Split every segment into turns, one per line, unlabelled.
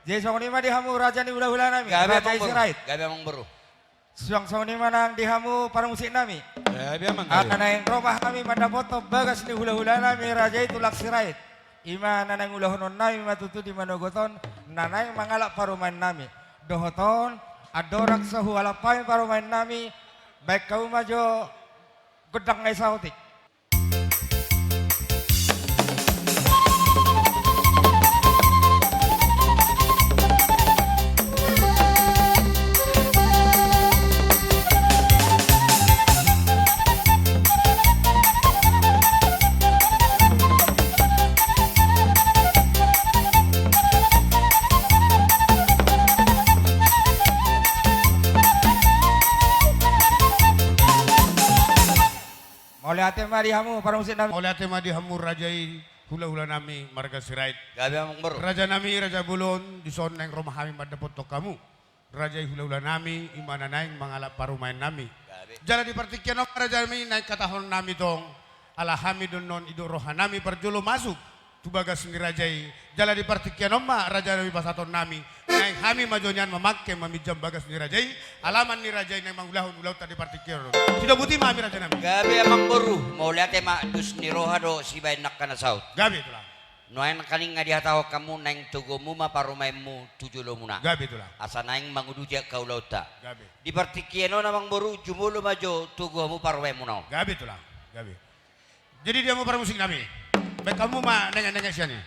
Jadi song lima dihamu raja ni ulah-ulah nami.
Gabi
Raja
amang
Israel.
baru. Gabi amang baru.
Song lima nang dihamu para musik nami.
Gabi amang
Akan yang rumah kami madapoto bagas ni hula-hula nami raja itu laksirait. Ima nanang ulahonon nami matutu di manogoton nanang mangalak parumain nami. Dohoton adorak sahu alapay parumain nami. Baik kau majo gedang ngay sautik. Oleh ate marihamu para musik nami.
Oleh ate madihamu rajai hula-hula nami marga sirait.
Gabi amang baru.
Raja nami raja bulon di son nang rumah kami madapot to kamu. Rajai hula-hula nami imana naing mangalap parumain nami.
Gabi.
Jala di partikyan of raja nami naik katahon nami tong alhamidun non ido roha nami perjulo masuk. Tubagas ni rajai jala di partikyan ma raja nami pasaton nami naik kami majonyan memakai mamijam bagas ni rajai alaman ni rajai nang mangulahun ulau tadi partikyan. Tidak buti mami raja nami.
Gabi amang baru. Mau lihat ema dus ni roha do si bayi nak kana saut.
Gabi itulah.
Noen kaning nga dihataw kamu nang tugomu ma parumaimu tujulo muna.
Gabi itulah.
Asa naing manguduja kau lauta.
Gabi.
Di partikiano namang baru jumulo majo tugomu parumaimu no.
Gabi itulah. Gabi. Jadi dia mau para musik nami. Baik kamu mah nengah-nengah sianya.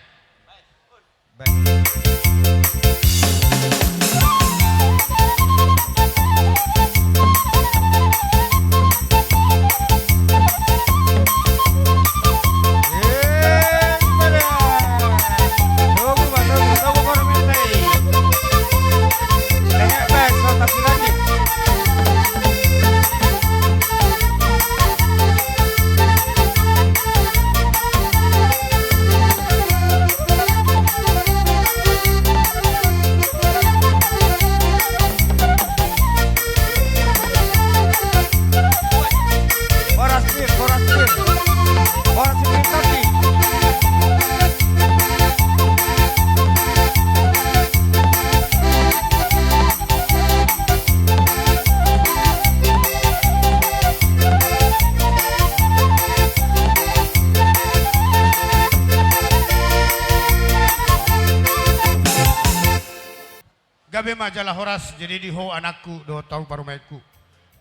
Gabi majalah horas jadi diho anakku do tahu parumaiku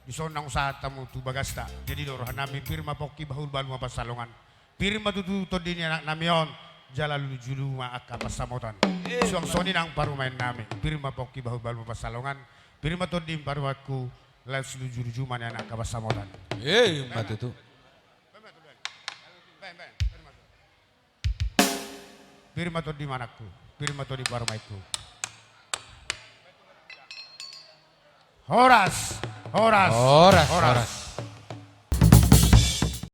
di sonang usaha tamu tu bagasta jadi do rohanami pirma poki bahul balu apa salongan pirma tutu todini anak namion jala lulu julu ma akka pasamotan suang soni nang parumain nami pirma poki bahul balu apa salongan pirma todim parumaku les lulu julu juma anak akka pasamotan
mati tu.
Pirma todim anakku pirma todim parumaiku. Horas.